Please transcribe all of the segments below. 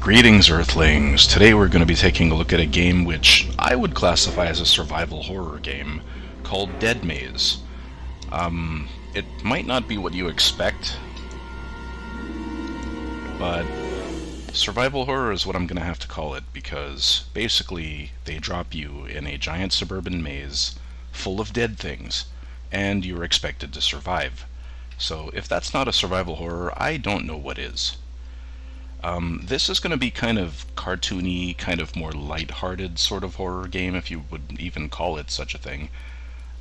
Greetings, Earthlings! Today we're going to be taking a look at a game which I would classify as a survival horror game called Dead Maze. It might not be what you expect, but survival horror is what I'm going to have to call it, because basically they drop you in a giant suburban maze full of dead things, and you're expected to survive. So if that's not a survival horror, I don't know what is. This is going to be kind of cartoony, kind of more light-hearted sort of horror game, if you would even call it such a thing.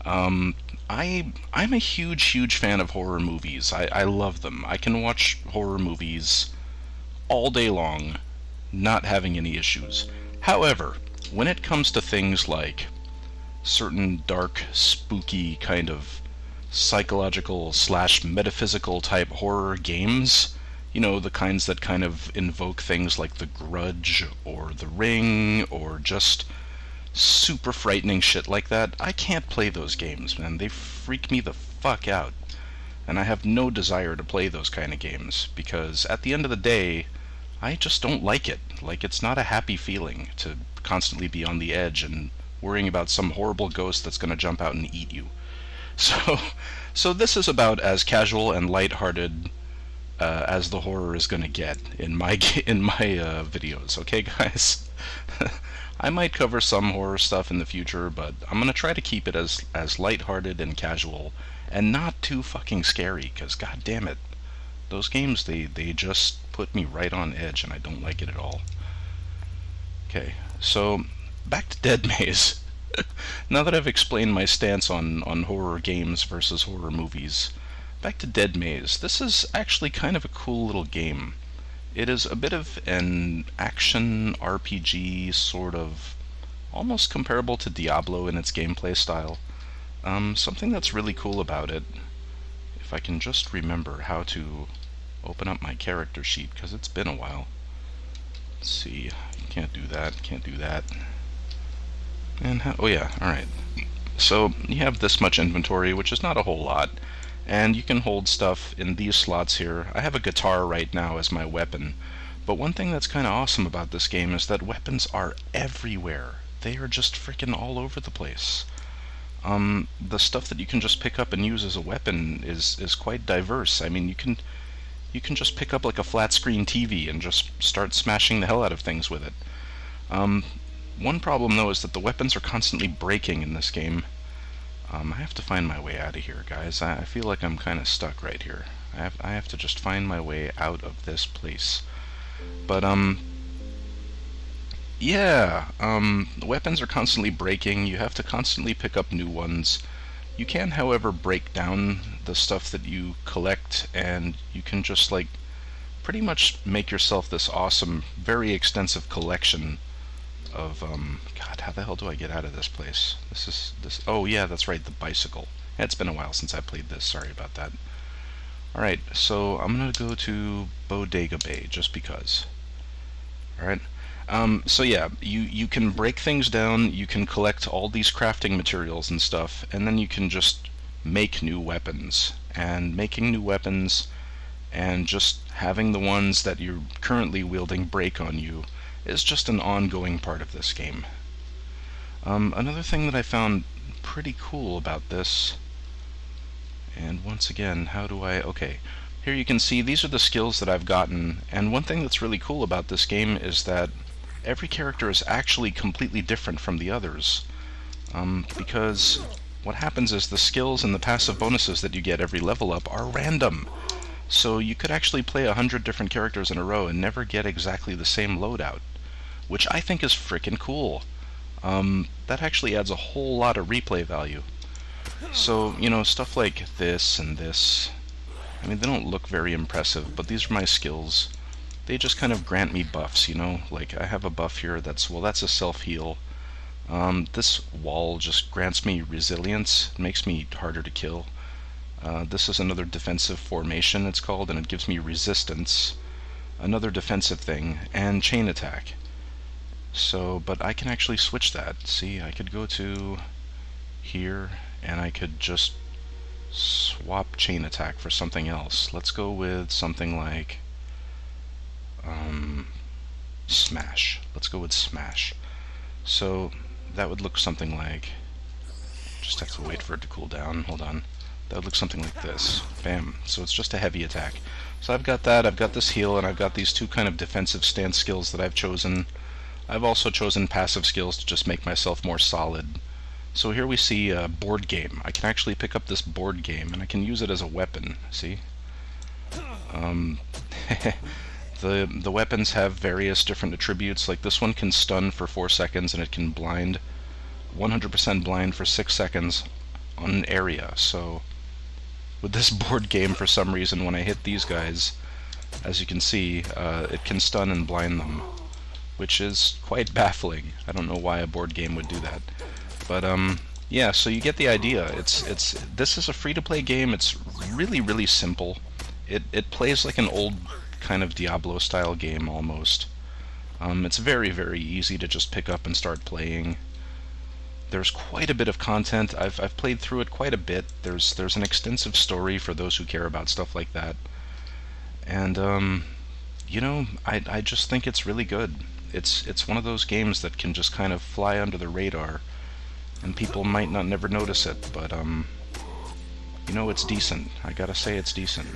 I'm a huge fan of horror movies. I love them. I can watch horror movies all day long, not having any issues. However, when it comes to things like certain dark, spooky, kind of psychological / metaphysical type horror games, you know, the kinds that kind of invoke things like The Grudge or The Ring or just super frightening shit like that, I can't play those games, man. They freak me the fuck out. And I have no desire to play those kind of games, because at the end of the day, I just don't like it. Like, it's not a happy feeling to constantly be on the edge and worrying about some horrible ghost that's going to jump out and eat you. So this is about as casual and lighthearted as the horror is going to get in my videos. Okay, guys? I might cover some horror stuff in the future, but I'm going to try to keep it as lighthearted and casual and not too fucking scary, because god damn it, those games, they just put me right on edge and I don't like it at all. Okay, so back to Dead Maze. Now that I've explained my stance on horror games versus horror movies, back to Dead Maze. This is actually kind of a cool little game. It is a bit of an action RPG, sort of, almost comparable to Diablo in its gameplay style. Something that's really cool about it, if I can just remember how to open up my character sheet, because it's been a while. Let's see, can't do that. And oh yeah, alright. So you have this much inventory, which is not a whole lot, and you can hold stuff in these slots here. I have a guitar right now as my weapon, but one thing that's kind of awesome about this game is that weapons are everywhere. They are just freaking all over the place. The stuff that you can just pick up and use as a weapon is quite diverse. I mean, you can just pick up like a flat screen TV and just start smashing the hell out of things with it. One problem though is that the weapons are constantly breaking in this game. I have to find my way out of here, guys. I feel like I'm kind of stuck right here. I have to just find my way out of this place. But yeah, the weapons are constantly breaking. You have to constantly pick up new ones. You can, however, break down the stuff that you collect, and you can just, like, pretty much make yourself this awesome, very extensive collection of, God, how the hell do I get out of this place? Oh yeah, that's right, the bicycle. Yeah, it's been a while since I played this, sorry about that. Alright, so I'm gonna go to Bodega Bay, just because. Alright, so yeah, you can break things down, you can collect all these crafting materials and stuff, and then you can just make new weapons. And making new weapons, and just having the ones that you're currently wielding break on you, is just an ongoing part of this game. Another thing that I found pretty cool about this, and once again, okay, here you can see these are the skills that I've gotten, and one thing that's really cool about this game is that every character is actually completely different from the others, because what happens is the skills and the passive bonuses that you get every level up are random. So you could actually play 100 different characters in a row and never get exactly the same loadout, which I think is frickin' cool. That actually adds a whole lot of replay value. So, you know, stuff like this and this, I mean, they don't look very impressive, but these are my skills. They just kind of grant me buffs, you know? Like, I have a buff here that's a self-heal. This wall just grants me resilience, it makes me harder to kill. This is another defensive formation, it's called, and it gives me resistance. Another defensive thing, and chain attack. So, but I can actually switch that. See, I could go to here, and I could just swap chain attack for something else. Let's go with something like Smash. Let's go with Smash. So that would look something like... Just have to wait for it to cool down. Hold on. That would look something like this. Bam. So it's just a heavy attack. So I've got that, I've got this heal, and I've got these two kind of defensive stance skills that I've chosen. I've also chosen passive skills to just make myself more solid. So here we see a board game. I can actually pick up this board game, and I can use it as a weapon. See? The weapons have various different attributes. Like this one can stun for 4 seconds, and it can blind 100% blind for 6 seconds on an area. So with this board game, for some reason, when I hit these guys, as you can see, it can stun and blind them, which is quite baffling. I don't know why a board game would do that. But yeah, so you get the idea. This is a free-to-play game. It's really, really simple. It plays like an old kind of Diablo-style game almost. It's very, very easy to just pick up and start playing. There's quite a bit of content. I've played through it quite a bit. There's an extensive story for those who care about stuff like that. And you know, I just think it's really good. It's one of those games that can just kind of fly under the radar, and people might not never notice it, but you know, it's decent. I gotta say, it's decent.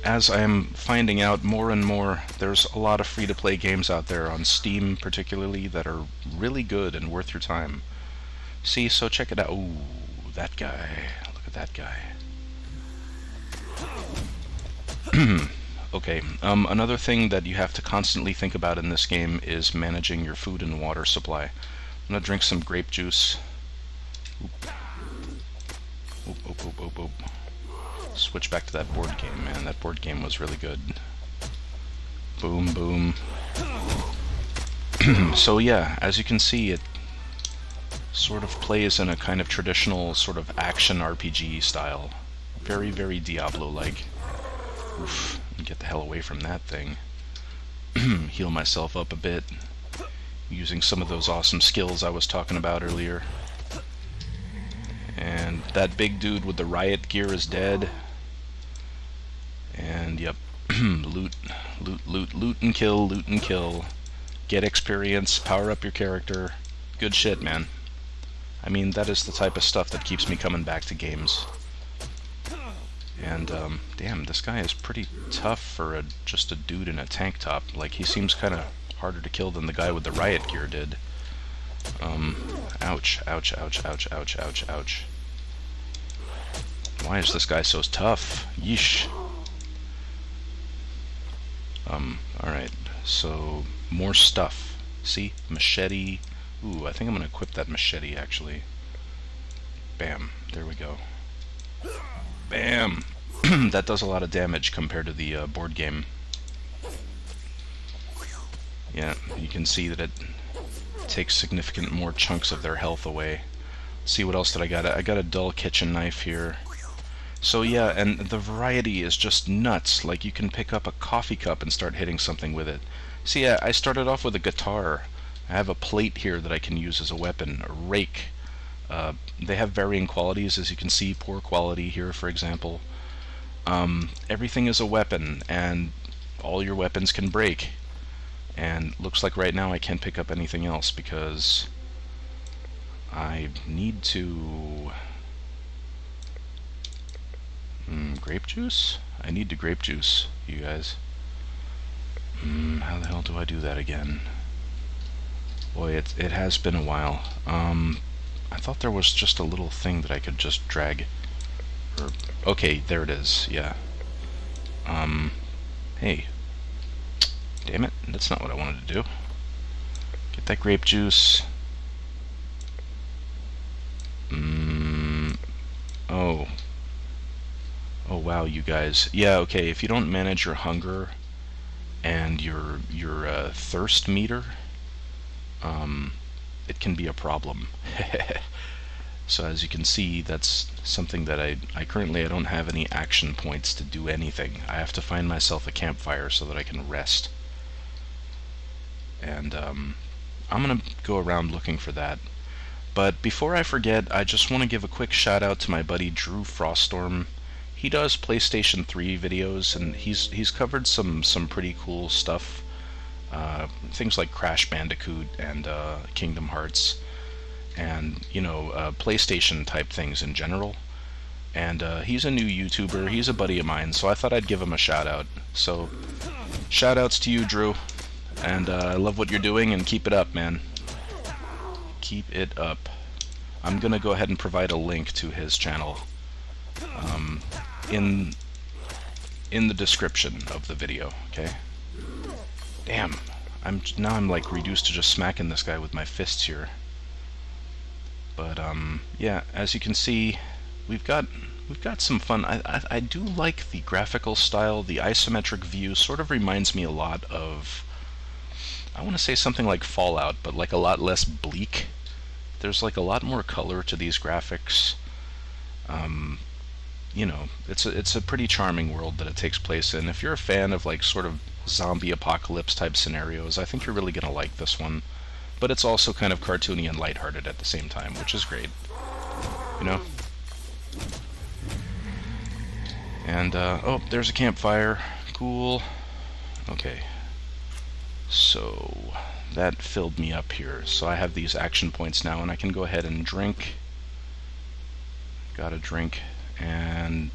As I am finding out more and more, there's a lot of free-to-play games out there, on Steam particularly, that are really good and worth your time. See, so check it out. Ooh, that guy. Look at that guy. Okay, another thing that you have to constantly think about in this game is managing your food and water supply. I'm gonna drink some grape juice. Oop. Oop, oop, oop, oop, oop. Switch back to that board game, man. That board game was really good. Boom, boom. So yeah, as you can see, it sort of plays in a kind of traditional sort of action RPG style. Very, very Diablo-like. Oof, get the hell away from that thing. Heal myself up a bit, using some of those awesome skills I was talking about earlier. And that big dude with the riot gear is dead. And yep, loot, loot, loot, loot and kill, loot and kill. Get experience, power up your character. Good shit, man. I mean, that is the type of stuff that keeps me coming back to games. And, damn, this guy is pretty tough for just a dude in a tank top. Like, he seems kind of harder to kill than the guy with the riot gear did. Ouch, ouch, ouch, ouch, ouch, ouch, ouch. Why is this guy so tough? Yeesh. Alright, so more stuff. See? Machete. Ooh, I think I'm gonna equip that machete, actually. Bam. There we go. Bam! That does a lot of damage compared to the board game. Yeah, you can see that it takes significant more chunks of their health away. Let's see, what else did I got? I got a dull kitchen knife here. So yeah, and the variety is just nuts. Like, you can pick up a coffee cup and start hitting something with it. See, I started off with a guitar. I have a plate here that I can use as a weapon, a rake. They have varying qualities, as you can see. Poor quality here, for example. Everything is a weapon, and all your weapons can break. And looks like right now I can't pick up anything else because I need to... grape juice? I need the grape juice, you guys. How the hell do I do that again? Boy, it has been a while. I thought there was just a little thing that I could just drag. Okay, there it is, yeah. Hey. Damn it, that's not what I wanted to do. Get that grape juice. Oh. Oh wow, you guys. Yeah, okay, if you don't manage your hunger and your thirst meter, it can be a problem. So as you can see, that's something that I currently don't have any action points to do anything. I have to find myself a campfire so that I can rest. And I'm gonna go around looking for that. But before I forget, I just want to give a quick shout out to my buddy Drew Froststorm. he does PlayStation 3 videos, and he's covered some pretty cool stuff. Things like Crash Bandicoot and Kingdom Hearts, and PlayStation type things in general. And he's a new YouTuber. He's a buddy of mine, so I thought I'd give him a shout out. So, shout outs to you, Drew. And I love what you're doing, and keep it up, man. Keep it up. I'm gonna go ahead and provide a link to his channel in the description of the video. Okay. Damn. I'm like reduced to just smacking this guy with my fists here. But yeah, as you can see, we've got some fun. I do like the graphical style. The isometric view sort of reminds me a lot of, I want to say something like Fallout, but like a lot less bleak. There's like a lot more color to these graphics. It's a pretty charming world that it takes place in. If you're a fan of like sort of zombie apocalypse type scenarios, I think you're really gonna like this one. But it's also kind of cartoony and lighthearted at the same time, which is great. And oh, there's a campfire. Cool. Okay. So that filled me up here. So I have these action points now, and I can go ahead and drink. Got a drink, and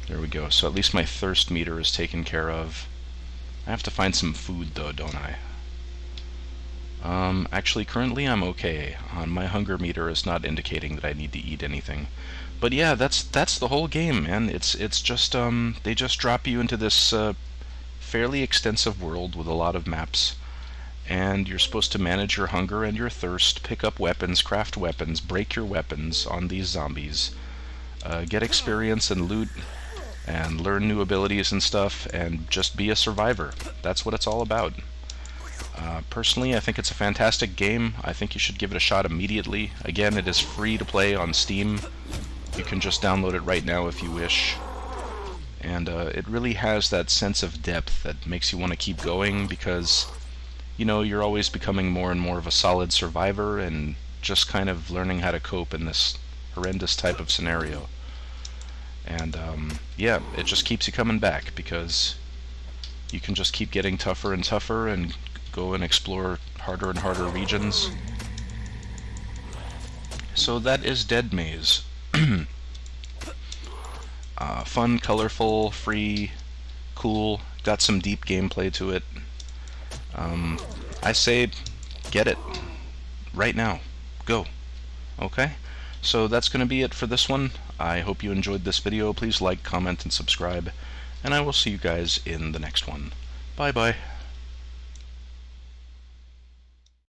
there we go. So at least my thirst meter is taken care of. I have to find some food though, don't I? Actually, currently I'm okay. My hunger meter is not indicating that I need to eat anything. But yeah, that's the whole game, man. It's just they just drop you into this fairly extensive world with a lot of maps, and you're supposed to manage your hunger and your thirst, pick up weapons, craft weapons, break your weapons on these zombies, get experience and loot, and learn new abilities and stuff, and just be a survivor. That's what it's all about. Personally, I think it's a fantastic game. I think you should give it a shot immediately. Again, it is free to play on Steam. You can just download it right now if you wish. And it really has that sense of depth that makes you want to keep going, because you're always becoming more and more of a solid survivor and just kind of learning how to cope in this horrendous type of scenario. And yeah, it just keeps you coming back, because you can just keep getting tougher and tougher and go and explore harder and harder regions. So that is Dead Maze. Fun, colorful, free, cool, got some deep gameplay to it. I say get it right now. Go. Okay? So that's going to be it for this one. I hope you enjoyed this video. Please like, comment, and subscribe, and I will see you guys in the next one. Bye-bye.